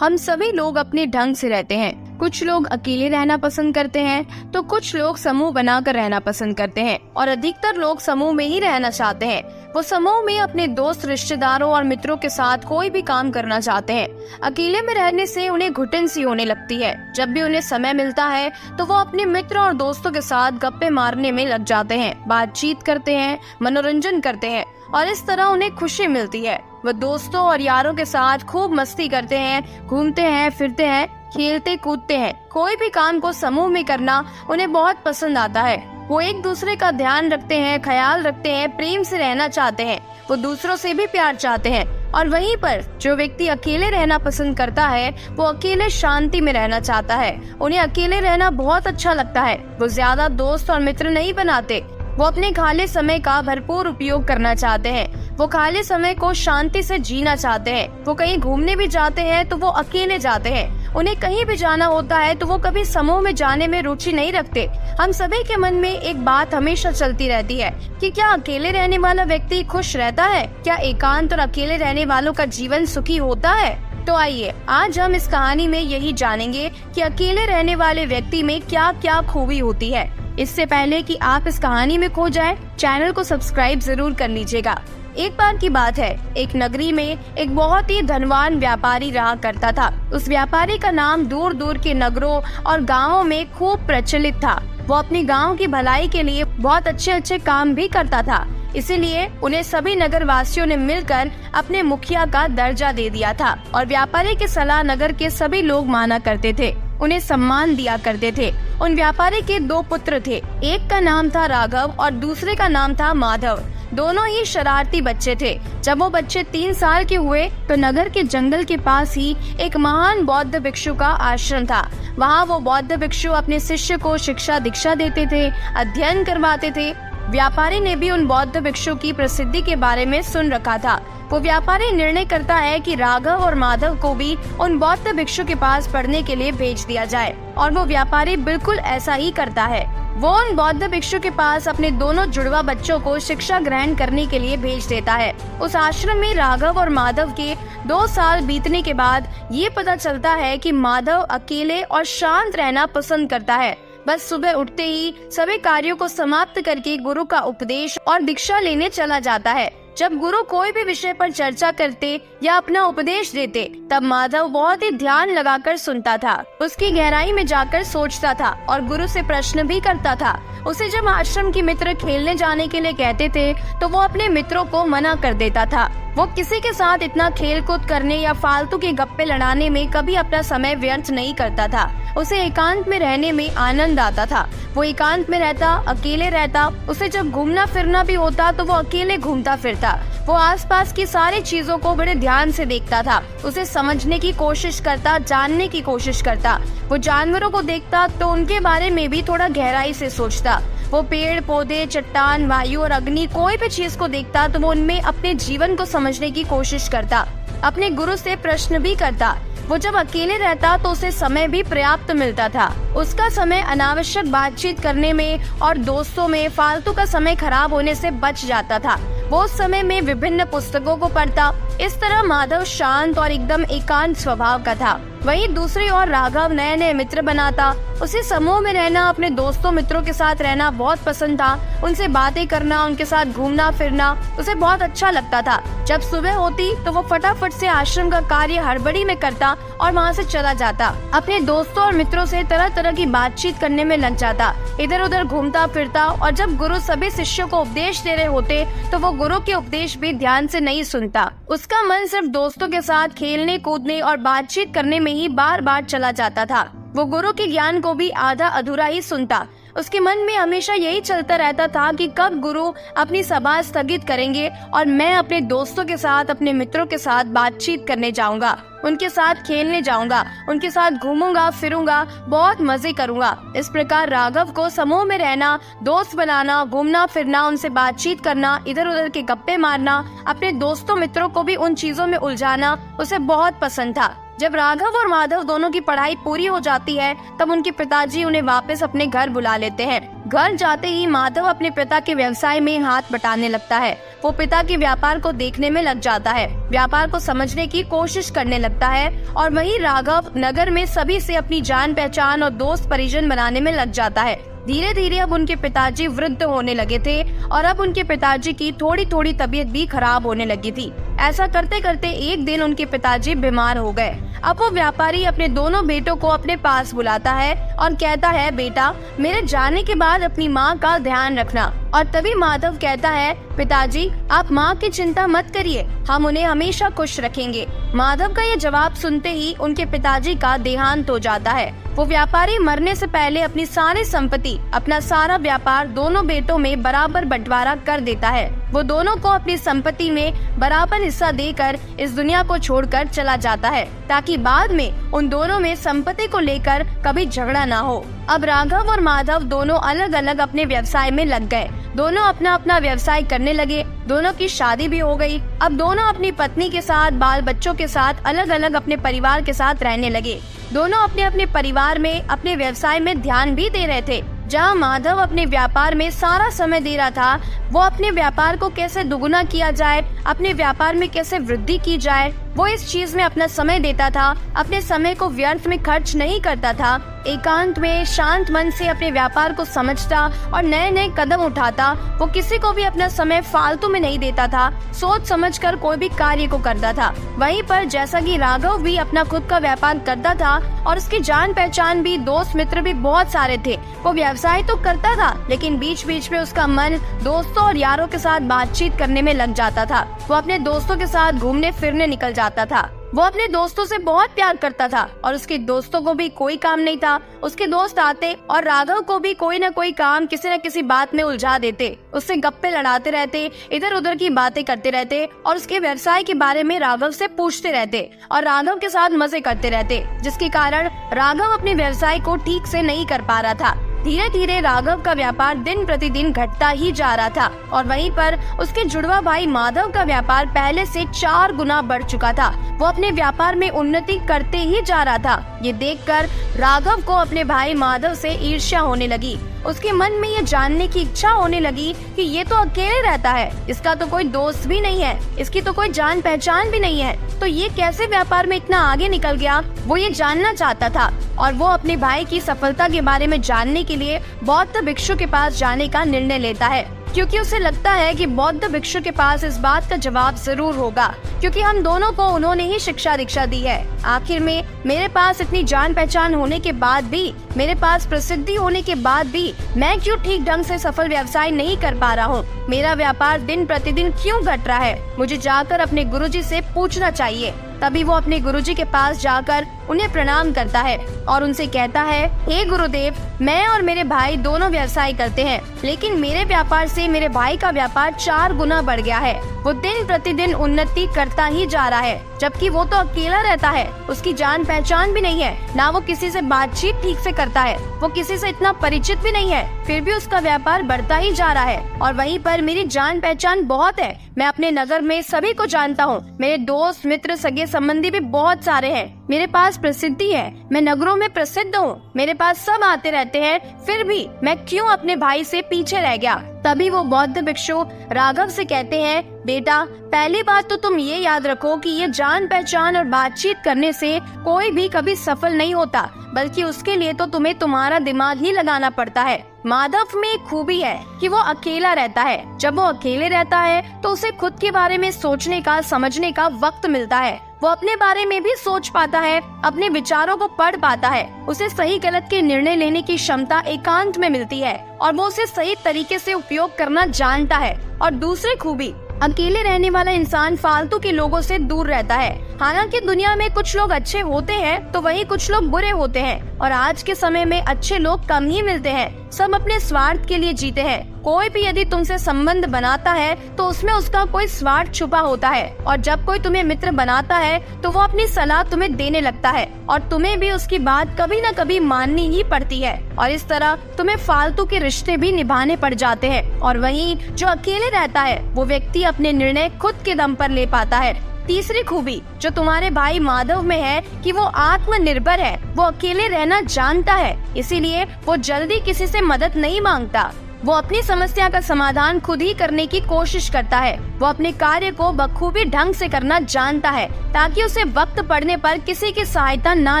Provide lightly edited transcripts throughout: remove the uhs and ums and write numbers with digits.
हम सभी लोग अपने ढंग से रहते हैं। कुछ लोग अकेले रहना पसंद करते हैं तो कुछ लोग समूह बनाकर रहना पसंद करते हैं और अधिकतर लोग समूह में ही रहना चाहते हैं। वो समूह में अपने दोस्त, रिश्तेदारों और मित्रों के साथ कोई भी काम करना चाहते हैं। अकेले में रहने से उन्हें घुटन सी होने लगती है। जब भी उन्हें समय मिलता है तो वो अपने मित्र और दोस्तों के साथ गप्पे मारने में लग जाते हैं, बातचीत करते हैं, मनोरंजन करते हैं और इस तरह उन्हें खुशी मिलती है। वो दोस्तों और यारों के साथ खूब मस्ती करते हैं, घूमते हैं, फिरते हैं, खेलते कूदते हैं। कोई भी काम को समूह में करना उन्हें बहुत पसंद आता है। वो एक दूसरे का ध्यान रखते हैं, ख्याल रखते हैं, प्रेम से रहना चाहते हैं। वो दूसरों से भी प्यार चाहते हैं। और वहीं पर जो व्यक्ति अकेले रहना पसंद करता है वो अकेले शांति में रहना चाहता है। उन्हें अकेले रहना बहुत अच्छा लगता है। वो ज्यादा दोस्त और मित्र नहीं बनाते। वो अपने खाली समय का भरपूर उपयोग करना चाहते हैं। वो खाली समय को शांति से जीना चाहते हैं। वो कहीं घूमने भी जाते हैं तो वो अकेले जाते हैं। उन्हें कहीं भी जाना होता है तो वो कभी समूह में जाने में रुचि नहीं रखते। हम सभी के मन में एक बात हमेशा चलती रहती है कि क्या अकेले रहने वाला व्यक्ति खुश रहता है? क्या एकांत और अकेले रहने वालों का जीवन सुखी होता है? तो आइए आज हम इस कहानी में यही जानेंगे कि अकेले रहने वाले व्यक्ति में क्या क्या खूबी होती है। इससे पहले कि आप इस कहानी में खो जाएं, चैनल को सब्सक्राइब जरूर कर लीजिएगा। एक बार की बात है, एक नगरी में एक बहुत ही धनवान व्यापारी रहा करता था। उस व्यापारी का नाम दूर दूर के नगरों और गांवों में खूब प्रचलित था। वो अपने गांव की भलाई के लिए बहुत अच्छे काम भी करता था। इसीलिए उन्हें सभी नगर वासियों ने मिलकर अपने मुखिया का दर्जा दे दिया था और व्यापारी की सलाह नगर के सभी लोग माना करते थे, उन्हें सम्मान दिया करते थे। उन व्यापारी के 2 पुत्र थे। एक का नाम था राघव और दूसरे का नाम था माधव। दोनों ही शरारती बच्चे थे। जब वो बच्चे 3 साल के हुए तो नगर के जंगल के पास ही एक महान बौद्ध भिक्षु का आश्रम था। वहाँ वो बौद्ध भिक्षु अपने शिष्य को शिक्षा दीक्षा देते थे, अध्ययन करवाते थे। व्यापारी ने भी उन बौद्ध भिक्षु की प्रसिद्धि के बारे में सुन रखा था। वो व्यापारी निर्णय करता है कि राघव और माधव को भी उन बौद्ध भिक्षु के पास पढ़ने के लिए भेज दिया जाए और वो व्यापारी बिल्कुल ऐसा ही करता है। वो उन बौद्ध भिक्षु के पास अपने दोनों जुड़वा बच्चों को शिक्षा ग्रहण करने के लिए भेज देता है। उस आश्रम में राघव और माधव के 2 साल बीतने के बाद ये पता चलता है कि माधव अकेले और शांत रहना पसंद करता है। बस सुबह उठते ही सभी कार्यों को समाप्त करके गुरु का उपदेश और दीक्षा लेने चला जाता है। जब गुरु कोई भी विषय पर चर्चा करते या अपना उपदेश देते तब माधव बहुत ही ध्यान लगाकर सुनता था। उसकी गहराई में जाकर सोचता था और गुरु से प्रश्न भी करता था। उसे जब आश्रम के मित्र खेलने जाने के लिए कहते थे तो वो अपने मित्रों को मना कर देता था। वो किसी के साथ इतना खेल कूद करने या फालतू के गप्पे लड़ाने में कभी अपना समय व्यर्थ नहीं करता था। उसे एकांत में रहने में आनंद आता था। वो एकांत में रहता, अकेले रहता। उसे जब घूमना फिरना भी होता तो वो अकेले घूमता फिरता। वो आसपास की सारी चीजों को बड़े ध्यान से देखता था। उसे समझने की कोशिश करता, जानने की कोशिश करता। वो जानवरों को देखता तो उनके बारे में भी थोड़ा गहराई से सोचता। वो पेड़ पौधे, चट्टान, वायु और अग्नि, कोई भी चीज को देखता तो वो उनमें अपने जीवन को समझने की कोशिश करता। अपने गुरु से प्रश्न भी करता। वो जब अकेले रहता तो उसे समय भी पर्याप्त मिलता था। उसका समय अनावश्यक बातचीत करने में और दोस्तों में फालतू का समय खराब होने से बच जाता था। वो उस समय में विभिन्न पुस्तकों को पढ़ता। इस तरह माधव शांत और एकदम एकांत स्वभाव का था। वहीं दूसरी ओर राघव नए नए मित्र बनाता। उसे समूह में रहना, अपने दोस्तों मित्रों के साथ रहना बहुत पसंद था। उनसे बातें करना, उनके साथ घूमना फिरना उसे बहुत अच्छा लगता था। जब सुबह होती तो वो फटाफट से आश्रम का कार्य हड़बड़ी में करता और वहाँ से चला जाता। अपने दोस्तों और मित्रों से तरह तरह की बातचीत करने में लग जाता, इधर उधर घूमता फिरता। और जब गुरु सभी शिष्यों को उपदेश दे रहे होते तो वो गुरु के उपदेश भी ध्यान से नहीं सुनता। उसका मन सिर्फ दोस्तों के साथ खेलने कूदने और बातचीत करने में ही बार बार चला जाता था। वो गुरु के ज्ञान को भी आधा अधूरा ही सुनता। उसके मन में हमेशा यही चलता रहता था कि कब गुरु अपनी सभा स्थगित करेंगे और मैं अपने दोस्तों के साथ, अपने मित्रों के साथ बातचीत करने जाऊंगा, उनके साथ खेलने जाऊंगा, उनके साथ घूमूंगा फिरूंगा, बहुत मजे करूंगा। इस प्रकार राघव को समूह में रहना, दोस्त बनाना, घूमना फिरना, उनसे बातचीत करना, इधर उधर के गप्पे मारना, अपने दोस्तों मित्रों को भी उन चीजों में उलझाना उसे बहुत पसंद था। जब राघव और माधव दोनों की पढ़ाई पूरी हो जाती है तब उनके पिताजी उन्हें वापस अपने घर बुला लेते हैं। घर जाते ही माधव अपने पिता के व्यवसाय में हाथ बटाने लगता है। वो पिता के व्यापार को देखने में लग जाता है, व्यापार को समझने की कोशिश करने लगता है और वहीं राघव नगर में सभी से अपनी जान पहचान और दोस्त परिजन बनाने में लग जाता है। धीरे धीरे अब उनके पिताजी वृद्ध होने लगे थे और अब उनके पिताजी की थोड़ी थोड़ी तबीयत भी खराब होने लगी थी। ऐसा करते करते एक दिन उनके पिताजी बीमार हो गए। अब वो व्यापारी अपने दोनों बेटों को अपने पास बुलाता है और कहता है, बेटा मेरे जाने के बाद अपनी माँ का ध्यान रखना। और तभी माधव कहता है, पिताजी आप माँ की चिंता मत करिए, हम उन्हें हमेशा खुश रखेंगे। माधव का ये जवाब सुनते ही उनके पिताजी का देहांत हो जाता है। वो व्यापारी मरने से पहले अपनी सारी संपत्ति, अपना सारा व्यापार दोनों बेटों में बराबर बंटवारा कर देता है। वो दोनों को अपनी संपत्ति में बराबर हिस्सा देकर इस दुनिया को छोड़कर चला जाता है ताकि बाद में उन दोनों में संपत्ति को लेकर कभी झगड़ा ना हो। अब राघव और माधव दोनों अलग अलग अपने व्यवसाय में लग गए। दोनों अपना अपना व्यवसाय करने लगे। दोनों की शादी भी हो गई। अब दोनों अपनी पत्नी के साथ, बाल बच्चों के साथ अलग अलग अपने परिवार के साथ रहने लगे। दोनों अपने अपने परिवार में, अपने व्यवसाय में ध्यान भी दे रहे थे। जहाँ माधव अपने व्यापार में सारा समय दे रहा था, वो अपने व्यापार को कैसे दुगुना किया जाए, अपने व्यापार में कैसे वृद्धि की जाए, वो इस चीज में अपना समय देता था। अपने समय को व्यर्थ में खर्च नहीं करता था। एकांत में शांत मन से अपने व्यापार को समझता और नए नए कदम उठाता। वो किसी को भी अपना समय फालतू में नहीं देता था, सोच समझकर कोई भी कार्य को करता था। वहीं पर जैसा कि राघव भी अपना खुद का व्यापार करता था और उसकी जान पहचान भी, दोस्त मित्र भी बहुत सारे थे। वो व्यवसाय तो करता था लेकिन बीच बीच में उसका मन दोस्तों और यारों के साथ बातचीत करने में लग जाता था। वो अपने दोस्तों के साथ घूमने फिरने निकल जाता था। वो अपने दोस्तों से बहुत प्यार करता था और उसके दोस्तों को भी कोई काम नहीं था। उसके दोस्त आते और राघव को भी कोई न कोई काम, किसी न किसी बात में उलझा देते। उससे गप्पे लड़ाते रहते, इधर उधर की बातें करते रहते और उसके व्यवसाय के बारे में राघव से पूछते रहते और राघव के साथ मजे करते रहते, जिसके कारण राघव अपने व्यवसाय को ठीक से नहीं कर पा रहा था। धीरे धीरे राघव का व्यापार दिन प्रतिदिन घटता ही जा रहा था और वहीं पर उसके जुड़वा भाई माधव का व्यापार पहले से 4 गुना बढ़ चुका था। वो अपने व्यापार में उन्नति करते ही जा रहा था। ये देखकर राघव को अपने भाई माधव से ईर्ष्या होने लगी। उसके मन में ये जानने की इच्छा होने लगी कि ये तो अकेले रहता है, इसका तो कोई दोस्त भी नहीं है, इसकी तो कोई जान पहचान भी नहीं है, तो ये कैसे व्यापार में इतना आगे निकल गया, वो ये जानना चाहता था। और वो अपने भाई की सफलता के बारे में जानने के लिए बौद्ध भिक्षु के पास जाने का निर्णय लेता है, क्योंकि उसे लगता है कि बौद्ध भिक्षु के पास इस बात का जवाब जरूर होगा, क्योंकि हम दोनों को उन्होंने ही शिक्षा दीक्षा दी है। आखिर में मेरे पास इतनी जान पहचान होने के बाद भी, मेरे पास प्रसिद्धि होने के बाद भी मैं क्यों ठीक ढंग से सफल व्यवसाय नहीं कर पा रहा हूँ? मेरा व्यापार दिन प्रतिदिन क्यों घट रहा है? मुझे जाकर अपने गुरुजी से पूछना चाहिए। तभी वो अपने गुरुजी के पास जाकर उन्हें प्रणाम करता है और उनसे कहता है, हे गुरुदेव, मैं और मेरे भाई दोनों व्यवसाय करते हैं, लेकिन मेरे व्यापार से मेरे भाई का व्यापार 4 गुना बढ़ गया है। वो दिन प्रतिदिन उन्नति करता ही जा रहा है, जबकि वो तो अकेला रहता है, उसकी जान पहचान भी नहीं है, ना वो किसी से बातचीत ठीक से करता है, वो किसी से इतना परिचित भी नहीं है, फिर भी उसका व्यापार बढ़ता ही जा रहा है। और वहीं पर मेरी जान पहचान बहुत है, मैं अपने नगर में सभी को जानता हूँ, मेरे दोस्त मित्र सगे संबंधी भी बहुत सारे हैं, मेरे पास प्रसिद्धि है, मैं नगरों में प्रसिद्ध हूँ, मेरे पास सब आते रहते हैं, फिर भी मैं क्यों अपने भाई से पीछे रह गया? तभी वो बौद्ध भिक्षु राघव से कहते हैं, बेटा पहली बात तो तुम ये याद रखो कि ये जान पहचान और बातचीत करने से कोई भी कभी सफल नहीं होता, बल्कि उसके लिए तो तुम्हें तुम्हारा दिमाग ही लगाना पड़ता है। माधव में एक खूबी है कि वो अकेला रहता है। जब वो अकेले रहता है तो उसे खुद के बारे में सोचने का, समझने का वक्त मिलता है। वो अपने बारे में भी सोच पाता है, अपने विचारों को पढ़ पाता है, उसे सही गलत के निर्णय लेने की क्षमता एकांत में मिलती है और वो उसे सही तरीके से उपयोग करना जानता है। और दूसरी खूबी, अकेले रहने वाला इंसान फालतू के लोगों से दूर रहता है। हालांकि दुनिया में कुछ लोग अच्छे होते हैं तो वहीं कुछ लोग बुरे होते हैं, और आज के समय में अच्छे लोग कम ही मिलते हैं। सब अपने स्वार्थ के लिए जीते हैं। कोई भी यदि तुमसे संबंध बनाता है तो उसमें उसका कोई स्वार्थ छुपा होता है, और जब कोई तुम्हें मित्र बनाता है तो वो अपनी सलाह तुम्हें देने लगता है और तुम्हें भी उसकी बात कभी न कभी माननी ही पड़ती है, और इस तरह तुम्हें फालतू के रिश्ते भी निभाने पड़ जाते हैं। और वहीं जो अकेले रहता है वो व्यक्ति अपने निर्णय खुद के दम पर ले पाता है। तीसरी खूबी जो तुम्हारे भाई माधव में है कि वो आत्मनिर्भर है, वो अकेले रहना जानता है, इसीलिए वो जल्दी किसी से मदद नहीं मांगता। वो अपनी समस्या का समाधान खुद ही करने की कोशिश करता है। वो अपने कार्य को बखूबी ढंग से करना जानता है ताकि उसे वक्त पड़ने पर किसी की सहायता ना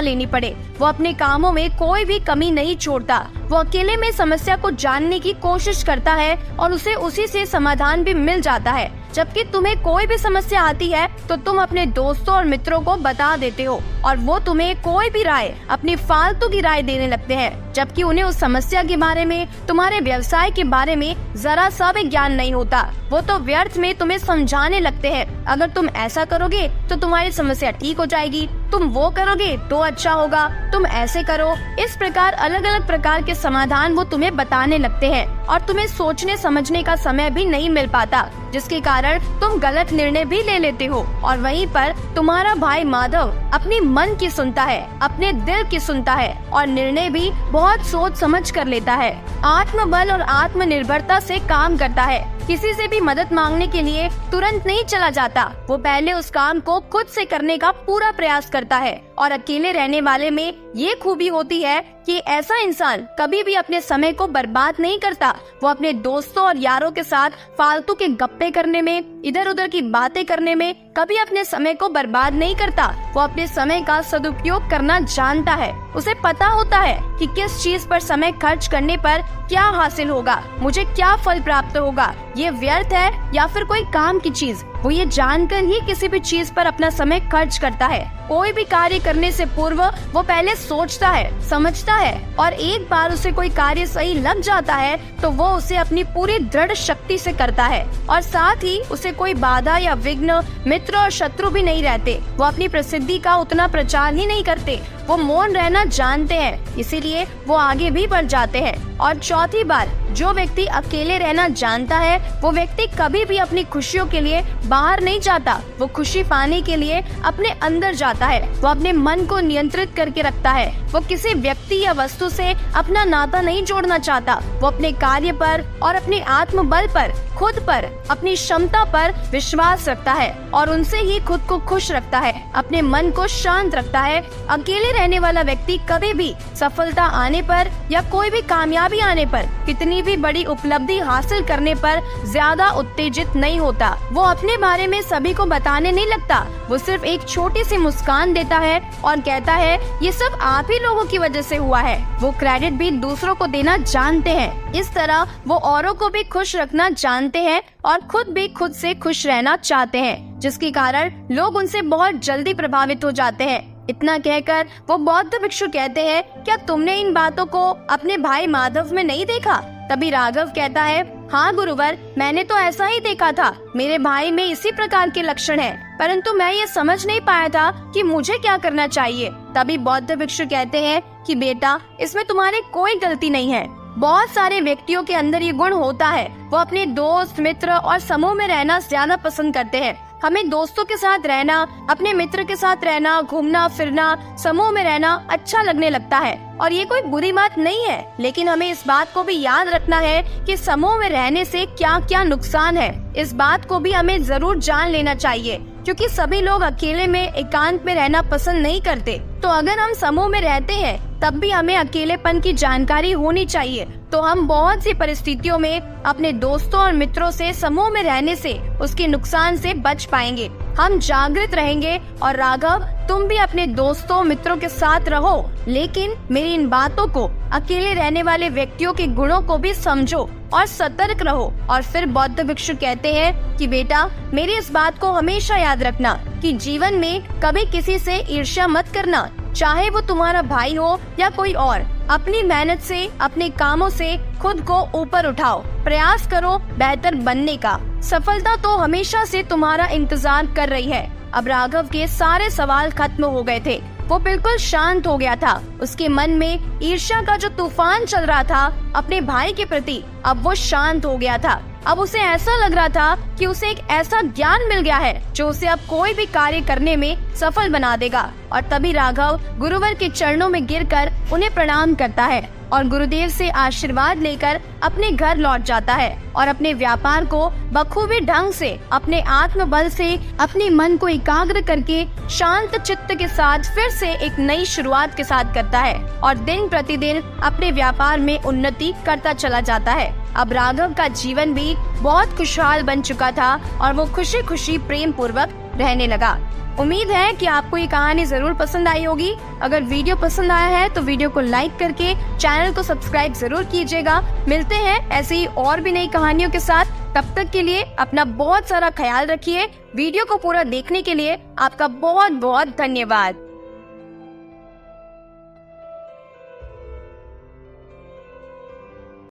लेनी पड़े। वो अपने कामों में कोई भी कमी नहीं छोड़ता। वो अकेले में समस्या को जानने की कोशिश करता है और उसे उसी से समाधान भी मिल जाता है। जबकि तुम्हें कोई भी समस्या आती है तो तुम अपने दोस्तों और मित्रों को बता देते हो और वो तुम्हें कोई भी राय, अपनी फालतू की राय देने लगते हैं, जबकि उन्हें उस समस्या के बारे में, तुम्हारे व्यवसाय के बारे में जरा सा भी ज्ञान नहीं होता। वो तो व्यर्थ में तुम्हें समझाने लगते हैं, अगर तुम ऐसा करोगे तो तुम्हारी समस्या ठीक हो जाएगी, तुम वो करोगे तो अच्छा होगा, तुम ऐसे करो। इस प्रकार अलग अलग प्रकार के समाधान वो तुम्हें बताने लगते हैं और तुम्हें सोचने समझने का समय भी नहीं मिल पाता, जिसके कारण तुम गलत निर्णय भी ले लेते हो। और वहीं पर तुम्हारा भाई माधव अपनी मन की सुनता है, अपने दिल की सुनता है और निर्णय भी बहुत सोच समझ कर लेता है। आत्मबल और आत्मनिर्भरता से काम करता है। किसी से भी मदद मांगने के लिए तुरंत नहीं चला जाता। वो पहले उस काम को खुद से करने का पूरा प्रयास करता है। और अकेले रहने वाले में ये खूबी होती है कि ऐसा इंसान कभी भी अपने समय को बर्बाद नहीं करता। वो अपने दोस्तों और यारों के साथ फालतू के गप्पे करने में, इधर उधर की बातें करने में कभी अपने समय को बर्बाद नहीं करता। वो अपने समय का सदुपयोग करना जानता है। उसे पता होता है कि किस चीज पर समय खर्च करने पर क्या हासिल होगा, मुझे क्या फल प्राप्त होगा, ये व्यर्थ है या फिर कोई काम की चीज। वो ये जानकर ही किसी भी चीज पर अपना समय खर्च करता है। कोई भी कार्य करने से पूर्व वो पहले सोचता है, समझता है और एक बार उसे कोई कार्य सही लग जाता है तो वो उसे अपनी पूरी दृढ़ शक्ति से करता है और साथ ही उसे कोई बाधा या विघ्न, मित्र और शत्रु भी नहीं रहते। वो अपनी प्रसिद्धि का उतना प्रचार ही नहीं करते, वो मौन रहना जानते हैं, इसीलिए वो आगे भी बढ़ जाते हैं। और चौथी बात, जो व्यक्ति अकेले रहना जानता है वो व्यक्ति कभी भी अपनी खुशियों के लिए बाहर नहीं जाता। वो खुशी पाने के लिए अपने अंदर जाता है। वो अपने मन को नियंत्रित करके रखता है। वो किसी व्यक्ति या वस्तु से अपना नाता नहीं जोड़ना चाहता। वो अपने कार्य पर और अपने आत्मबल पर, खुद पर, अपनी क्षमता पर विश्वास रखता है और उनसे ही खुद को खुश रखता है, अपने मन को शांत रखता है। अकेले रहने वाला व्यक्ति कभी भी सफलता आने पर या कोई भी कामयाबी आने पर, कितनी भी बड़ी उपलब्धि हासिल करने पर ज्यादा उत्तेजित नहीं होता। वो अपने बारे में सभी को बताने नहीं लगता। वो सिर्फ एक छोटी सी मुस्कान देता है और कहता है ये सब आप ही लोगों की वजह से हुआ है। वो क्रेडिट भी दूसरों को देना जानते हैं। इस तरह वो औरों को भी खुश रखना जानते हैं और खुद भी खुद से खुश रहना चाहते हैं, जिसके कारण लोग उनसे बहुत जल्दी प्रभावित हो जाते हैं। इतना कहकर वो बौद्ध भिक्षु कहते हैं, क्या तुमने इन बातों को अपने भाई माधव में नहीं देखा? तभी राघव कहता है, हाँ गुरुवर, मैंने तो ऐसा ही देखा था। मेरे भाई में इसी प्रकार के लक्षण हैं, परंतु मैं ये समझ नहीं पाया था कि मुझे क्या करना चाहिए। तभी बौद्ध भिक्षु कहते हैं कि बेटा, इसमें तुम्हारी कोई गलती नहीं है। बहुत सारे व्यक्तियों के अंदर ये गुण होता है। वो अपने दोस्त, मित्र और समूह में रहना ज्यादा पसंद करते हैं। हमें दोस्तों के साथ रहना, अपने मित्र के साथ रहना, घूमना फिरना, समूह में रहना अच्छा लगने लगता है और ये कोई बुरी बात नहीं है। लेकिन हमें इस बात को भी याद रखना है कि समूह में रहने से क्या क्या नुकसान है। इस बात को भी हमें जरूर जान लेना चाहिए, क्योंकि सभी लोग अकेले में, एकांत में रहना पसंद नहीं करते। तो अगर हम समूह में रहते हैं तब भी हमें अकेलेपन की जानकारी होनी चाहिए। तो हम बहुत सी परिस्थितियों में अपने दोस्तों और मित्रों से समूह में रहने से उसके नुकसान से बच पाएंगे। हम जागृत रहेंगे। और राघव, तुम भी अपने दोस्तों मित्रों के साथ रहो, लेकिन मेरी इन बातों को, अकेले रहने वाले व्यक्तियों के गुणों को भी समझो और सतर्क रहो। और फिर बौद्ध भिक्षु कहते हैं कि बेटा, मेरी इस बात को हमेशा याद रखना कि जीवन में कभी किसी से ईर्ष्या मत करना, चाहे वो तुम्हारा भाई हो या कोई और। अपनी मेहनत से, अपने कामों से खुद को ऊपर उठाओ, प्रयास करो बेहतर बनने का। सफलता तो हमेशा से तुम्हारा इंतजार कर रही है। अब राघव के सारे सवाल खत्म हो गए थे। वो बिल्कुल शांत हो गया था। उसके मन में ईर्ष्या का जो तूफान चल रहा था अपने भाई के प्रति, अब वो शांत हो गया था। अब उसे ऐसा लग रहा था कि उसे एक ऐसा ज्ञान मिल गया है जो उसे अब कोई भी कार्य करने में सफल बना देगा। और तभी राघव गुरुवर के चरणों में गिरकर उन्हें प्रणाम करता है। और गुरुदेव से आशीर्वाद लेकर अपने घर लौट जाता है और अपने व्यापार को बखूबी ढंग से अपने आत्मबल से अपने मन को एकाग्र करके शांत चित्त के साथ फिर से एक नई शुरुआत के साथ करता है और दिन प्रतिदिन अपने व्यापार में उन्नति करता चला जाता है। अब राघव का जीवन भी बहुत खुशहाल बन चुका था और वो खुशी खुशी प्रेम पूर्वक रहने लगा। उम्मीद है कि आपको ये कहानी जरूर पसंद आई होगी। अगर वीडियो पसंद आया है तो वीडियो को लाइक करके चैनल को सब्सक्राइब जरूर कीजिएगा। मिलते हैं ऐसे ही और भी नई कहानियों के साथ। तब तक के लिए अपना बहुत सारा ख्याल रखिए। वीडियो को पूरा देखने के लिए आपका बहुत बहुत धन्यवाद।